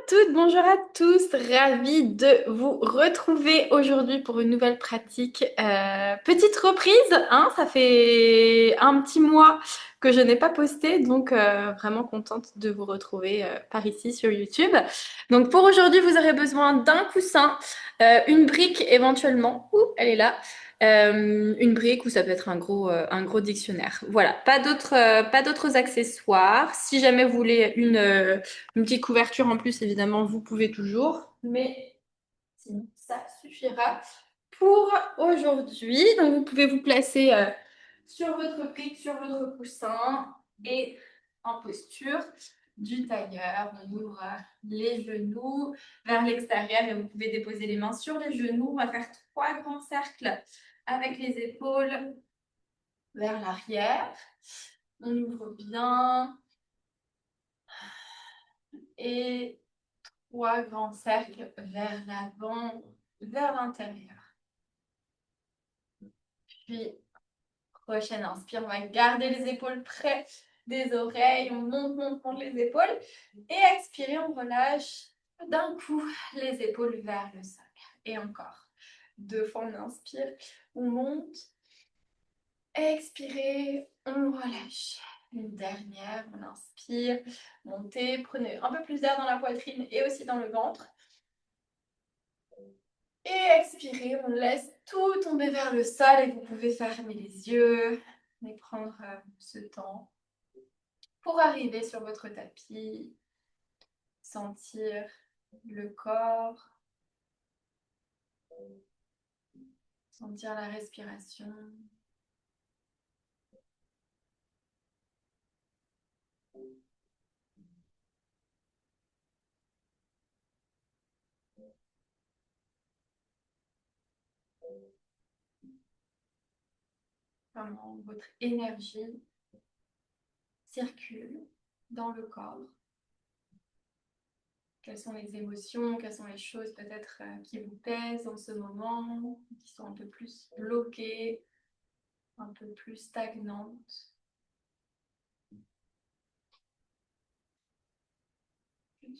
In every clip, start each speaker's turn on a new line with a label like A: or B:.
A: Toutes, bonjour à tous, ravie de vous retrouver aujourd'hui pour une nouvelle pratique. Petite reprise, hein, ça fait un petit mois que je n'ai pas posté, donc vraiment contente de vous retrouver par ici sur YouTube. Donc pour aujourd'hui, vous aurez besoin d'un coussin, une brique éventuellement, ouh, elle est là, une brique ou ça peut être un gros dictionnaire. Voilà, pas d'autres accessoires. Si jamais vous voulez une petite couverture en plus, évidemment, vous pouvez toujours. Mais sinon, ça suffira pour aujourd'hui. Donc, vous pouvez vous placer sur votre brique, sur votre coussin et en posture du tailleur. On ouvre les genoux vers l'extérieur et vous pouvez déposer les mains sur les genoux. On va faire 3 grands cercles avec les épaules vers l'arrière. On ouvre bien et 3 grands cercles vers l'avant, vers l'intérieur. Puis, prochaine inspire, on va garder les épaules près des oreilles. On monte les épaules. Et expirer, on relâche d'un coup les épaules vers le sol. Et encore. 2 fois, on inspire, on monte. Expirez, on relâche. Une dernière, on inspire, montez, prenez un peu plus d'air dans la poitrine et aussi dans le ventre. Et expirez, on laisse tout tomber vers le sol et vous pouvez fermer les yeux et prendre ce temps pour arriver sur votre tapis, sentir le corps, sentir la respiration. Comment votre énergie circule dans le corps. Quelles sont les émotions, quelles sont les choses peut-être qui vous pèsent en ce moment, qui sont un peu plus bloquées, un peu plus stagnantes.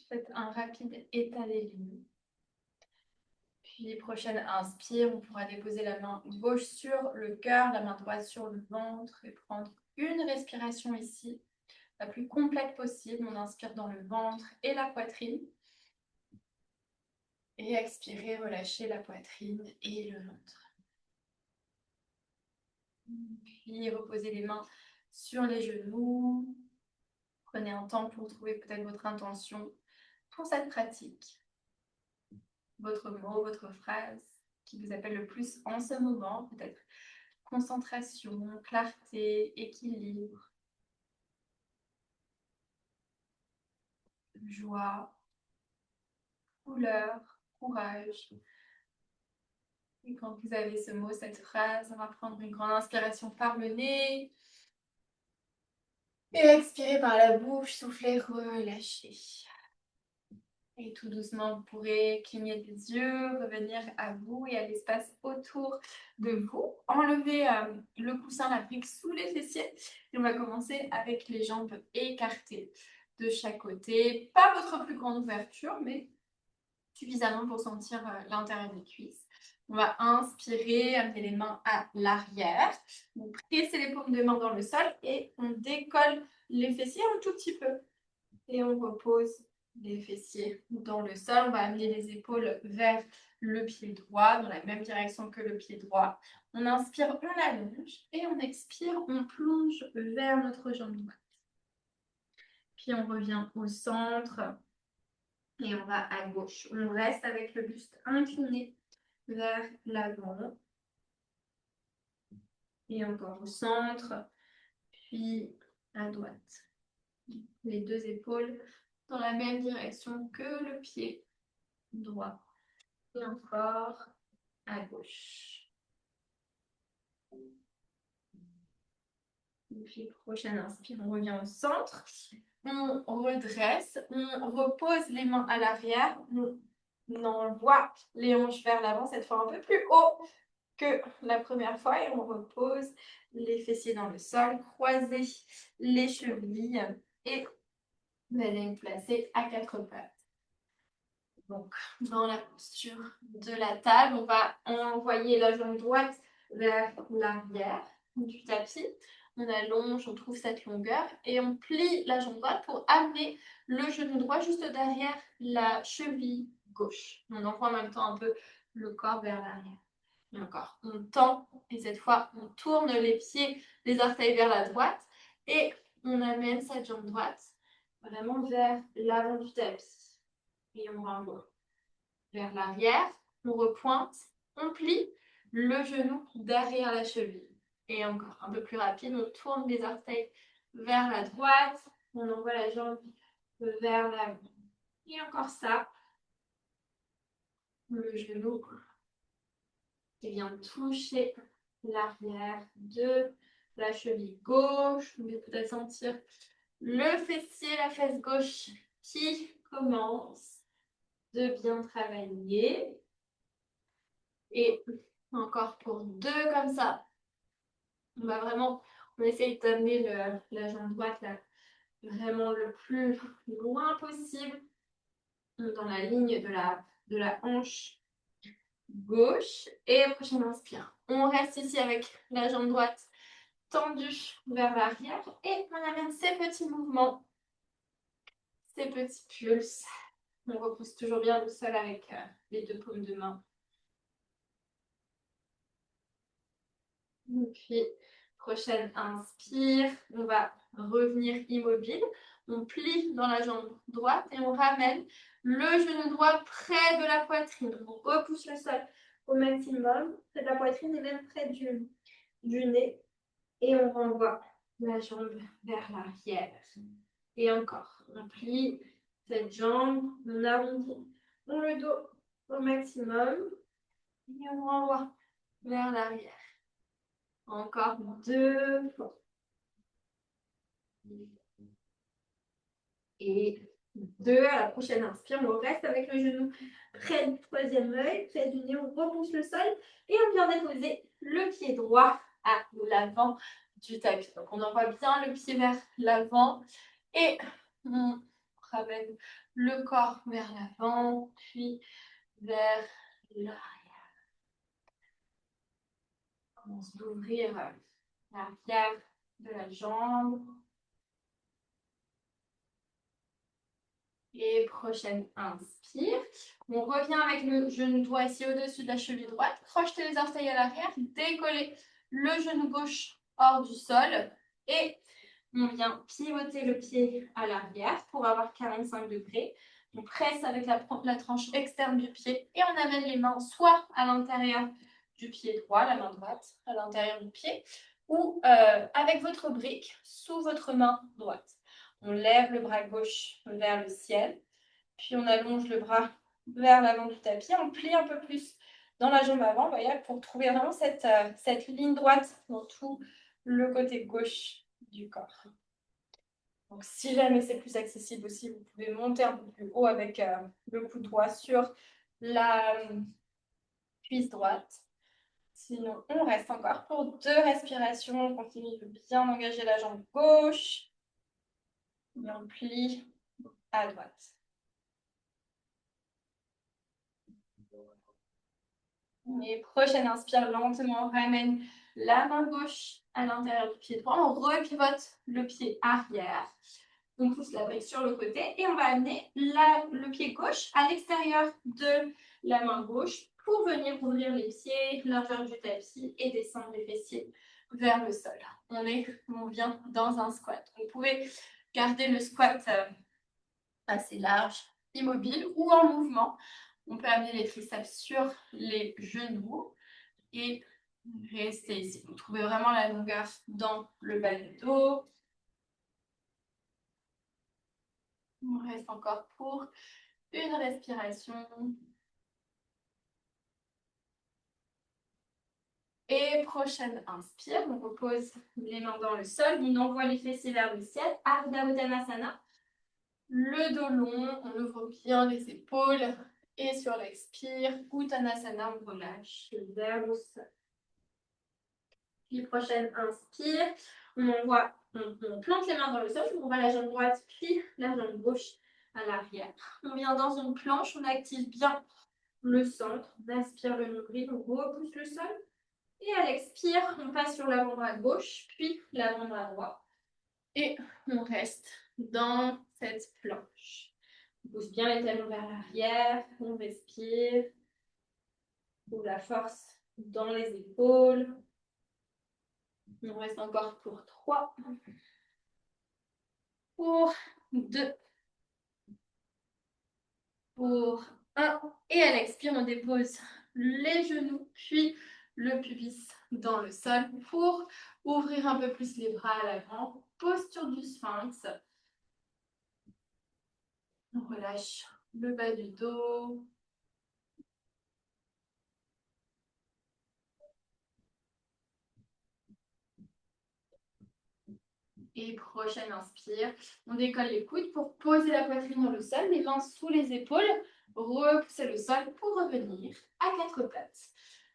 A: Faites un rapide état des lieux. Puis prochaine inspire, on pourra déposer la main gauche sur le cœur, la main droite sur le ventre et prendre une respiration ici, la plus complète possible. On inspire dans le ventre et la poitrine. Et expirer, relâcher la poitrine et le ventre. Puis reposez les mains sur les genoux. Prenez un temps pour trouver peut-être votre intention pour cette pratique. Votre mot, votre phrase qui vous appelle le plus en ce moment, peut-être concentration, clarté, équilibre, joie, couleur, courage. Et quand vous avez ce mot, cette phrase, on va prendre une grande inspiration par le nez. Et expirer par la bouche, souffler, relâcher. Et tout doucement, vous pourrez cligner des yeux, revenir à vous et à l'espace autour de vous. Enlevez le coussin, la brique sous les fessiers. Et on va commencer avec les jambes écartées de chaque côté. Pas votre plus grande ouverture, mais suffisamment pour sentir l'intérieur des cuisses. On va inspirer, amener les mains à l'arrière. Vous pressez les paumes de main dans le sol et on décolle les fessiers un tout petit peu. Et on repose les fessiers dans le sol. On va amener les épaules vers le pied droit, dans la même direction que le pied droit. On inspire, on allonge. Et on expire, on plonge vers notre jambe droite. Puis on revient au centre. Et on va à gauche. On reste avec le buste incliné vers l'avant. Et encore au centre. Puis à droite. Les 2 épaules dans la même direction que le pied droit. Et encore à gauche. Et puis prochaine inspire, on revient au centre. On redresse, on repose les mains à l'arrière. On envoie les hanches vers l'avant, cette fois un peu plus haut que la première fois. Et on repose les fessiers dans le sol, croisez les chevilles et vous allez vous placer à 4 pattes. Donc, dans la posture de la table, on va envoyer la jambe droite vers l'arrière du tapis. On allonge, on trouve cette longueur et on plie la jambe droite pour amener le genou droit juste derrière la cheville gauche. On envoie en même temps un peu le corps vers l'arrière. Et encore, on tend et cette fois, on tourne les pieds, les orteils vers la droite et on amène cette jambe droite vraiment vers l'avant du tapis. Et on renvoie vers l'arrière, on repointe, on plie le genou derrière la cheville. Et encore un peu plus rapide, on tourne les orteils vers la droite, on envoie la jambe vers l'avant. Et encore ça, le genou qui vient toucher l'arrière de la cheville gauche. Vous pouvez peut-être sentir le fessier, la fesse gauche qui commence de bien travailler. Et encore pour 2 comme ça. On va vraiment, on essaye d'amener la jambe droite là, vraiment le plus loin possible dans la ligne de la hanche gauche. Et prochaine inspire. On reste ici avec la jambe droite tendue vers l'arrière et on amène ces petits mouvements, ces petits pulses. On repousse toujours bien le sol avec les 2 paumes de main. Et puis, prochaine inspire, on va revenir immobile. On plie dans la jambe droite et on ramène le genou droit près de la poitrine. On repousse le sol au maximum, près de la poitrine et même près du nez. Et on renvoie la jambe vers l'arrière. Et encore, on plie cette jambe, on arrondit le dos au maximum et on renvoie vers l'arrière. Encore 2 fois. Et 2 à la prochaine inspire. On reste avec le genou près du 3e œil, près du nez. On repousse le sol et on vient déposer le pied droit à l'avant du tapis. Donc on envoie bien le pied vers l'avant et on ramène le corps vers l'avant, puis vers l'arrière. On commence d'ouvrir l'arrière de la jambe. Et prochaine inspire. On revient avec le genou droit ici au-dessus de la cheville droite. Crochetez les orteils à l'arrière. Décollez le genou gauche hors du sol. Et on vient pivoter le pied à l'arrière pour avoir 45 degrés. On presse avec la tranche externe du pied et on amène les mains soit à l'intérieur du pied droit, la main droite à l'intérieur du pied, ou avec votre brique sous votre main droite. On lève le bras gauche vers le ciel, puis on allonge le bras vers l'avant du tapis. On plie un peu plus dans la jambe avant, voyez, pour trouver vraiment cette ligne droite dans tout le côté gauche du corps. Donc, si jamais c'est plus accessible aussi, vous pouvez monter un peu plus haut avec le coude droit sur la cuisse droite. Sinon, on reste encore pour 2 respirations. On continue de bien engager la jambe gauche. Et on plie à droite. Et prochaine inspire, lentement, on ramène la main gauche à l'intérieur du pied droit. On repivote le pied arrière. On pousse la brique sur le côté et on va amener le pied gauche à l'extérieur de la main gauche pour venir ouvrir les pieds, largeur du tapis et descendre les fessiers vers le sol. On vient dans un squat. Vous pouvez garder le squat assez large, immobile ou en mouvement. On peut amener les triceps sur les genoux et rester ici. Vous trouvez vraiment la longueur dans le bas du dos. On reste encore pour une respiration. Et prochaine inspire, on repose les mains dans le sol, on envoie les fessiers vers le ciel, Ardha Uttanasana. Le dos long, on ouvre bien les épaules et sur l'expire, Uttanasana, on relâche vers le sol. Puis prochaine inspire, on plante les mains dans le sol, on envoie la jambe droite puis la jambe gauche à l'arrière. On vient dans une planche, on active bien le centre, on aspire le nombril, on repousse le sol. Et à l'expire, on passe sur l'avant-bras gauche, puis l'avant-bras droit. Et on reste dans cette planche. On pousse bien les talons vers l'arrière, on respire. On trouve la force dans les épaules. On reste encore pour 3, pour 2, pour 1. Et à l'expire, on dépose les genoux, puis le pubis dans le sol pour ouvrir un peu plus les bras à l'avant. Posture du sphinx. On relâche le bas du dos. Et prochaine inspire, on décolle les coudes pour poser la poitrine dans le sol, les mains sous les épaules, repousser le sol pour revenir à quatre pattes.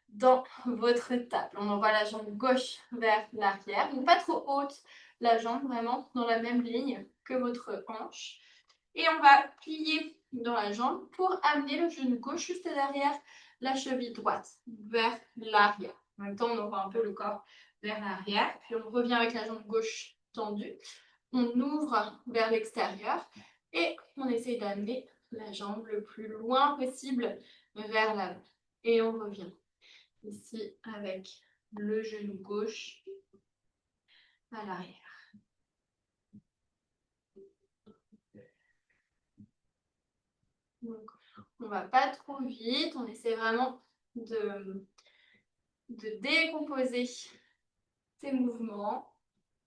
A: Dans votre table, on envoie la jambe gauche vers l'arrière, donc pas trop haute, la jambe vraiment dans la même ligne que votre hanche. Et on va plier dans la jambe pour amener le genou gauche juste derrière la cheville droite vers l'arrière. En même temps, on envoie un peu le corps vers l'arrière, puis on revient avec la jambe gauche tendue. On ouvre vers l'extérieur et on essaye d'amener la jambe le plus loin possible vers l'avant. Et on revient ici avec le genou gauche à l'arrière. Donc, on ne va pas trop vite, on essaie vraiment de décomposer ces mouvements.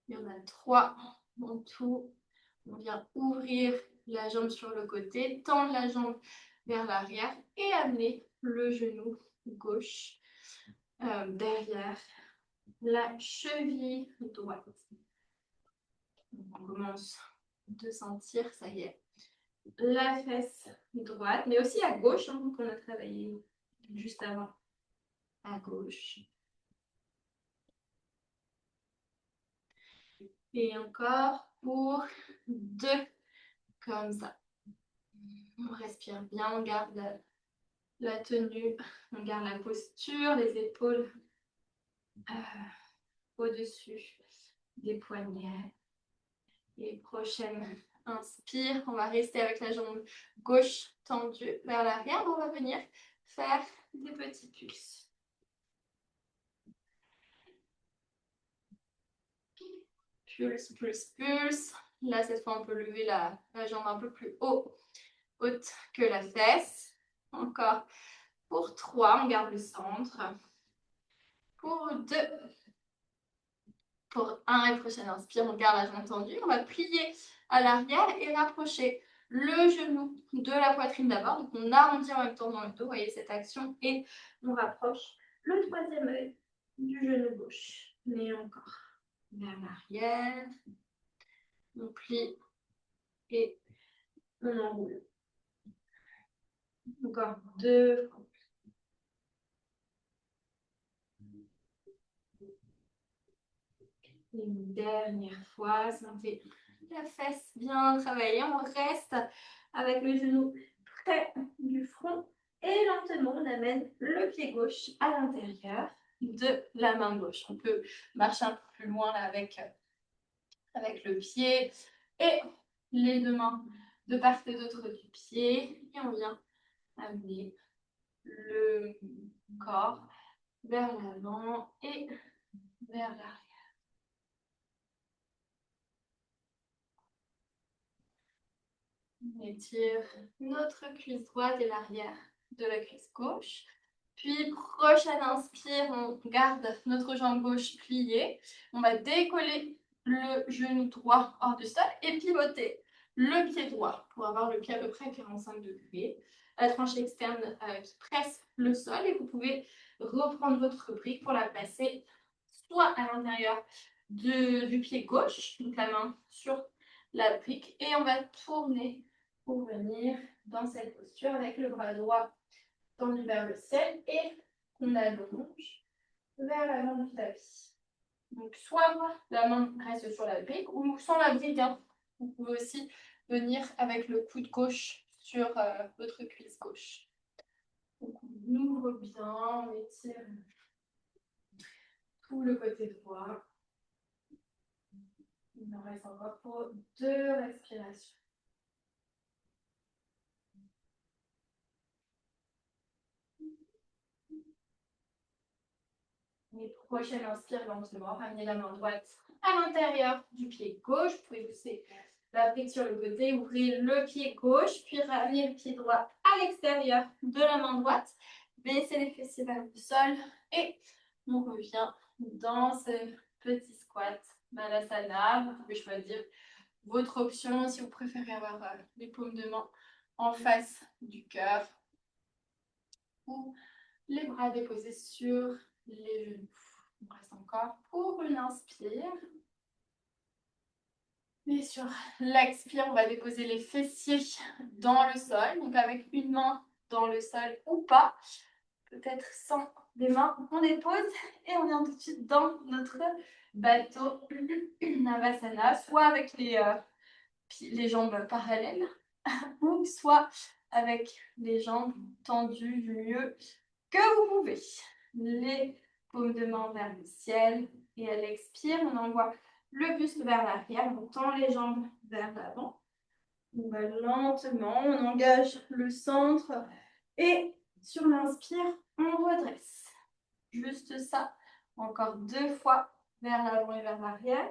A: Il y en a 3 en tout. On vient ouvrir la jambe sur le côté, tendre la jambe vers l'arrière et amener le genou gauche derrière la cheville droite. On commence de sentir, ça y est, la fesse droite, mais aussi à gauche, hein, qu'on a travaillé juste avant, à gauche. Et encore pour 2, comme ça. On respire bien, on garde la tenue, on garde la posture, les épaules au-dessus des poignets. Et prochaine inspire, on va rester avec la jambe gauche tendue vers l'arrière. On va venir faire des petits pulses. Pulse, pulse, pulse. Là, cette fois, on peut lever la jambe un peu plus haute que la fesse. Encore pour 3, on garde le centre. Pour 2, pour 1 et prochaine inspire, on garde la jambe tendue. On va plier à l'arrière et rapprocher le genou de la poitrine d'abord. Donc, on arrondit en même temps dans le dos. Vous voyez cette action. Et on rapproche le 3e œil du genou gauche. Et encore. Vers l'arrière. On plie et on enroule. Encore 2 fois. Une dernière fois. Sentez la fesse bien travaillée. On reste avec le genou près du front. Et lentement, on amène le pied gauche à l'intérieur de la main gauche. On peut marcher un peu plus loin là, avec le pied et les 2 mains de part et d'autre du pied. Et on vient amener le corps vers l'avant et vers l'arrière. On étire notre cuisse droite et l'arrière de la cuisse gauche. Puis, prochaine inspire, on garde notre jambe gauche pliée. On va décoller le genou droit hors du sol et pivoter le pied droit pour avoir le pied à peu près à 45 degrés. La tranche externe qui presse le sol et vous pouvez reprendre votre brique pour la placer soit à l'intérieur du pied gauche, donc la main sur la brique, et on va tourner pour venir dans cette posture avec le bras droit tendu vers le ciel et on allonge vers l'avant du tapis. Donc soit la main reste sur la brique ou sans la brique, hein. Vous pouvez aussi venir avec le coude gauche sur votre cuisse gauche. Donc, on ouvre bien, on étire tout le côté droit. Il nous reste encore pour 2 respirations. Les prochaines inspire lentement. Ramenez la main droite à l'intérieur du pied gauche. Vous pouvez pousser la brique sur le côté, ouvrez le pied gauche, puis ramenez le pied droit à l'extérieur de la main droite. Baissez les fessiers vers le sol et on revient dans ce petit squat Balasana. Vous pouvez choisir votre option si vous préférez avoir les paumes de main en face du cœur ou les bras déposés sur les genoux. On reste encore pour une inspire. Et sur l'expire, on va déposer les fessiers dans le sol. Donc avec une main dans le sol ou pas. Peut-être sans les mains. On dépose et on vient tout de suite dans notre bateau Navasana. Soit avec les jambes parallèles ou soit avec les jambes tendues du mieux que vous pouvez. Les paumes de main vers le ciel et à l'expire, on envoie le buste vers l'arrière, on tend les jambes vers l'avant. On va lentement, on engage le centre et sur l'inspire, on redresse. Juste ça, encore 2 fois vers l'avant et vers l'arrière.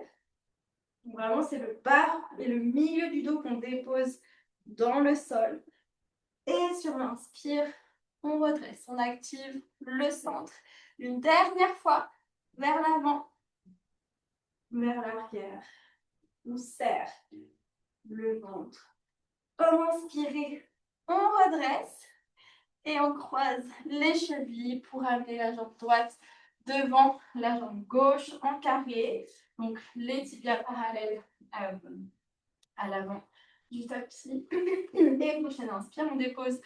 A: Vraiment, c'est le bas et le milieu du dos qu'on dépose dans le sol. Et sur l'inspire, on redresse, on active le centre. Une dernière fois, vers l'avant, vers l'arrière. On serre le ventre. Inspirez, on redresse et on croise les chevilles pour amener la jambe droite devant la jambe gauche en carré. Donc les tibias parallèles à l'avant du tapis. Et prochaine inspire, on dépose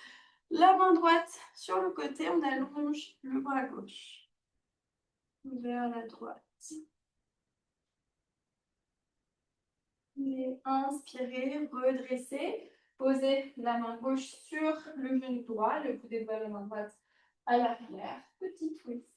A: la main droite sur le côté, on allonge le bras gauche vers la droite. Et inspirez, redressez. Posez la main gauche sur le genou droit, le coude de la main droite à l'arrière. Petit twist.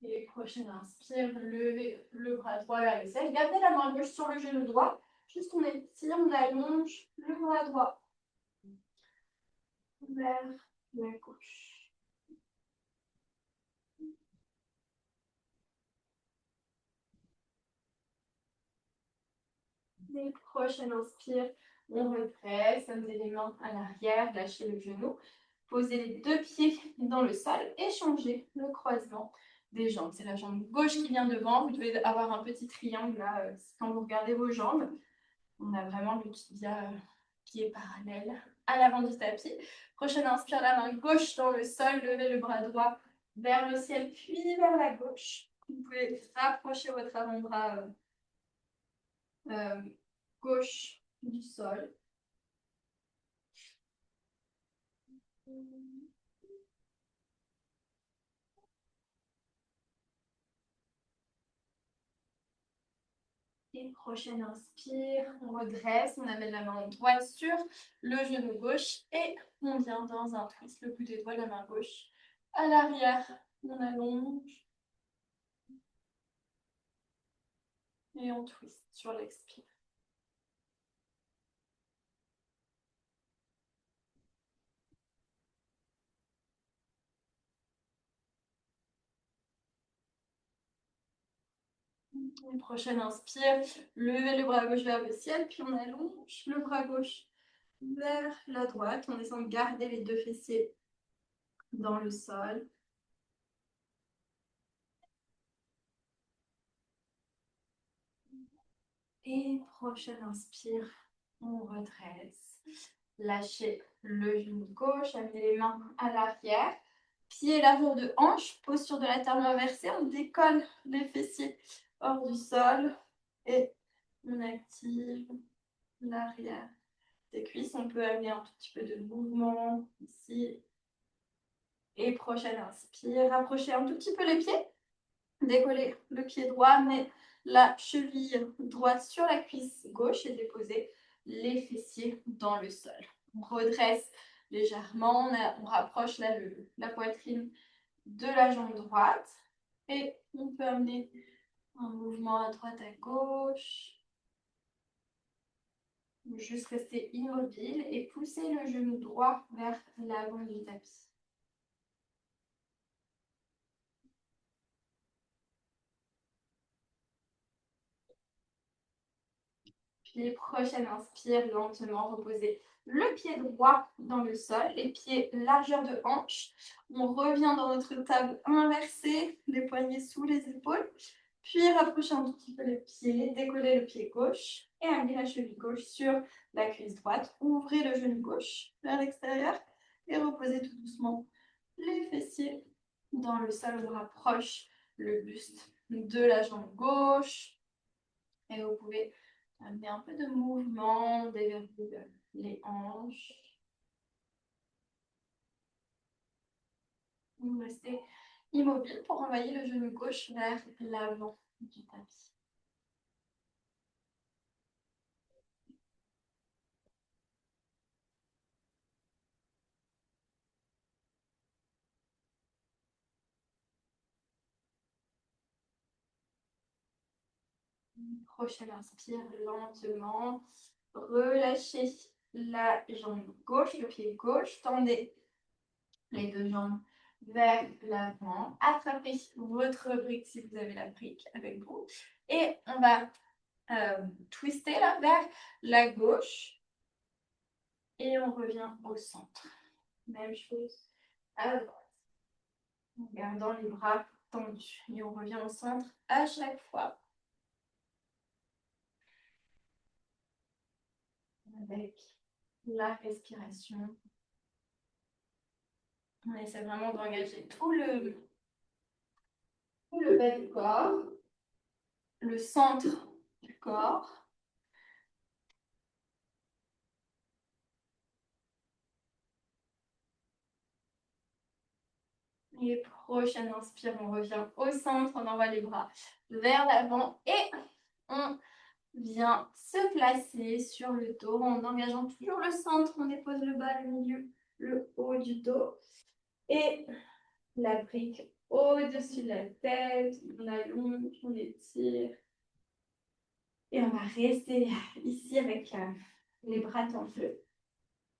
A: Et prochaine inspire, levez le bras droit vers le ciel. Gardez la main gauche sur le genou droit. Juste on étire, on allonge le bras droit vers la gauche. Les prochaines inspire, on redresse, amenez les mains à l'arrière, lâchez le genou. Posez les 2 pieds dans le sol et changez le croisement des jambes. C'est la jambe gauche qui vient devant. Vous devez avoir un petit triangle là quand vous regardez vos jambes. On a vraiment le tibia qui est parallèle à l'avant du tapis. Prochaine inspire, la main gauche dans le sol. Levez le bras droit vers le ciel, puis vers la gauche. Vous pouvez rapprocher votre avant-bras gauche du sol. Et prochaine inspire, on redresse, on amène la main droite sur le genou gauche et on vient dans un twist, le bout des doigts, la main gauche à l'arrière. On allonge et on twist sur l'expire. Une prochaine inspire, levez le bras gauche vers le ciel, puis on allonge le bras gauche vers la droite. On essaie de garder les 2 fessiers dans le sol. Et prochaine inspire, on redresse. Lâchez le genou gauche, amenez les mains à l'arrière. Pied largeur de hanche, posture de la table inversée. On décolle les fessiers hors du sol et on active l'arrière des cuisses. On peut amener un tout petit peu de mouvement ici Et prochaine inspire, rapprochez un tout petit peu les pieds. Décollez le pied droit, amenez la cheville droite sur la cuisse gauche et déposez les fessiers dans le sol. On redresse légèrement, on rapproche la poitrine de la jambe droite et on peut amener un mouvement à droite, à gauche. Juste rester immobile et pousser le genou droit vers l'avant du tapis. Puis prochaine inspire, lentement reposez le pied droit dans le sol, les pieds largeur de hanche. On revient dans notre table inversée, les poignets sous les épaules. Puis rapprochez un tout petit peu les pieds, décollez le pied gauche et amenez la cheville gauche sur la cuisse droite. Ouvrez le genou gauche vers l'extérieur et reposez tout doucement les fessiers dans le sol. On rapproche le buste de la jambe gauche et vous pouvez amener un peu de mouvement, déverrouiller les hanches. Vous restez immobile pour envoyer le genou gauche vers l'avant du tapis. Prochaine inspire lentement. Relâchez la jambe gauche, le pied gauche. Tendez les deux jambes vers l'avant. Attrapez votre brique si vous avez la brique avec vous. Et on va twister là vers la gauche. Et on revient au centre. Même chose à droite. En gardant les bras tendus. Et on revient au centre à chaque fois. Avec la respiration. On essaie vraiment d'engager tout le bas du corps, le centre du corps. Et prochaine inspire, on revient au centre, on envoie les bras vers l'avant et on vient se placer sur le dos en engageant toujours le centre. On dépose le bas, le milieu, le haut du dos. Et la brique au-dessus de la tête. On allonge, on étire. Et on va rester ici avec les bras tendus.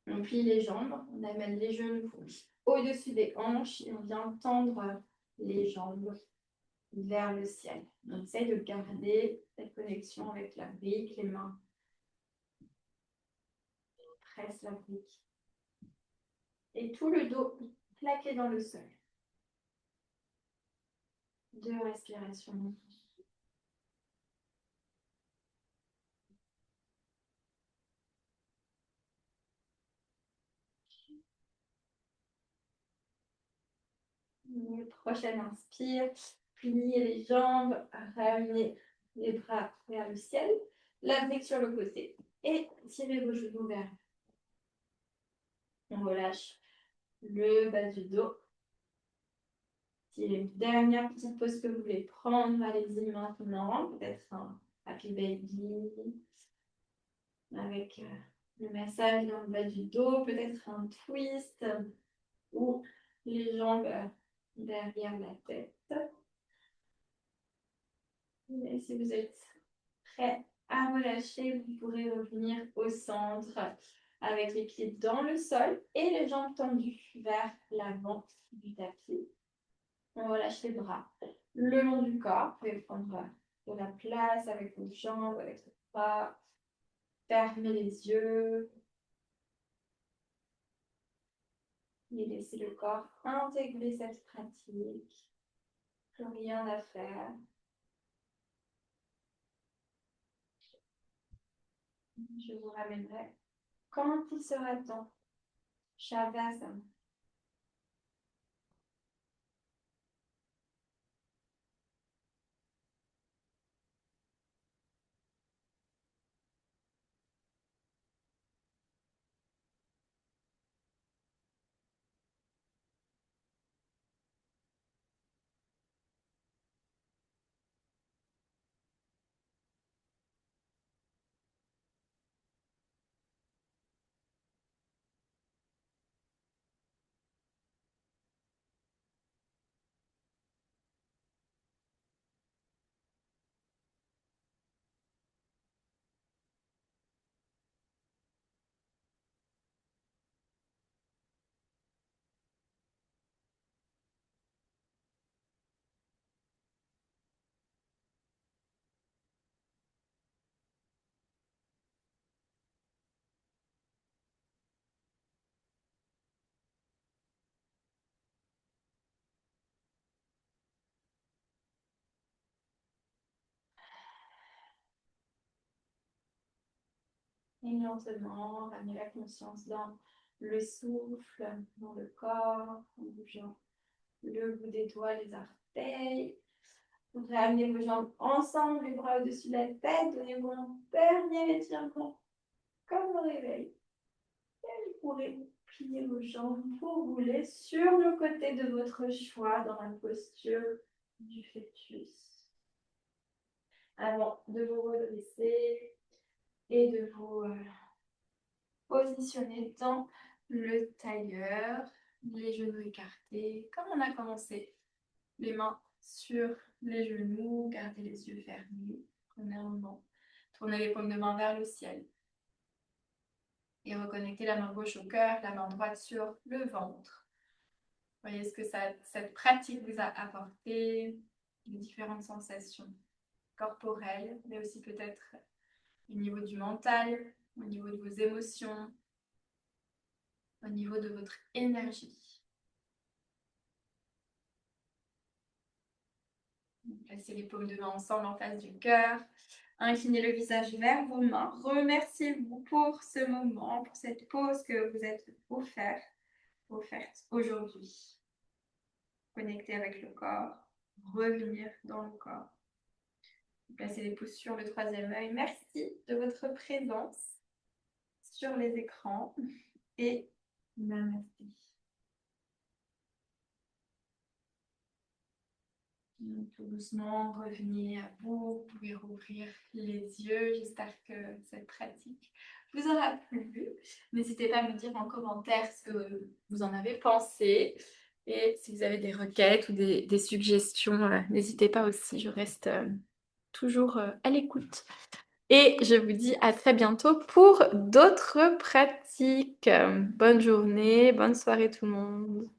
A: On plie les jambes, on amène les genoux au-dessus des hanches et on vient tendre les jambes vers le ciel. On essaie de garder cette connexion avec la brique, les mains pressent la brique. Et tout le dos plaqué dans le sol. 2 respirations. Prochaine inspire, pliez les jambes, ramenez les bras vers le ciel, la brique sur le côté et tirez vos genoux vers. On relâche le bas du dos. Si il y a une dernière petite pause que vous voulez prendre, allez-y maintenant. Peut-être un happy baby avec le massage dans le bas du dos, peut-être un twist ou les jambes derrière la tête. Et si vous êtes prêt à relâcher, vous pourrez revenir au centre avec les pieds dans le sol et les jambes tendues vers l'avant du tapis. On relâche les bras le long du corps. Vous pouvez prendre de la place avec vos jambes, avec vos bras. Fermez les yeux. Et laissez le corps intégrer cette pratique. Plus rien à faire. Je vous ramènerai quand il sera temps. Shavasana. Et lentement, ramenez la conscience dans le souffle, dans le corps, en bougeant le bout des doigts, les orteils. Vous ramenez vos jambes ensemble, les bras au-dessus de la tête. Donnez-vous un dernier étirement comme au réveil. Et vous pourrez plier vos jambes pour rouler sur le côté de votre choix dans la posture du fœtus. Avant de vous redresser et de vous positionner dans le tailleur, les genoux écartés, comme on a commencé. Les mains sur les genoux, gardez les yeux fermés. Prenez un moment. Tournez les paumes de main vers le ciel. Et reconnectez la main gauche au cœur, la main droite sur le ventre. Voyez ce que cette pratique vous a apporté, les différentes sensations corporelles, mais aussi peut-être au niveau du mental, au niveau de vos émotions, au niveau de votre énergie. Placez les paumes de main ensemble en face du cœur. Inclinez le visage vers vos mains. Remerciez-vous pour ce moment, pour cette pause que vous êtes offerte aujourd'hui. Connectez avec le corps, revenir dans le corps. Placez les pouces sur le troisième œil. Merci de votre présence sur les écrans et namasté. Tout doucement, revenez à vous. Vous pouvez rouvrir les yeux. J'espère que cette pratique vous aura plu. N'hésitez pas à me dire en commentaire ce que vous en avez pensé. Et si vous avez des requêtes ou des suggestions, n'hésitez pas aussi. Je reste toujours à l'écoute. Et je vous dis à très bientôt pour d'autres pratiques. Bonne journée, bonne soirée tout le monde.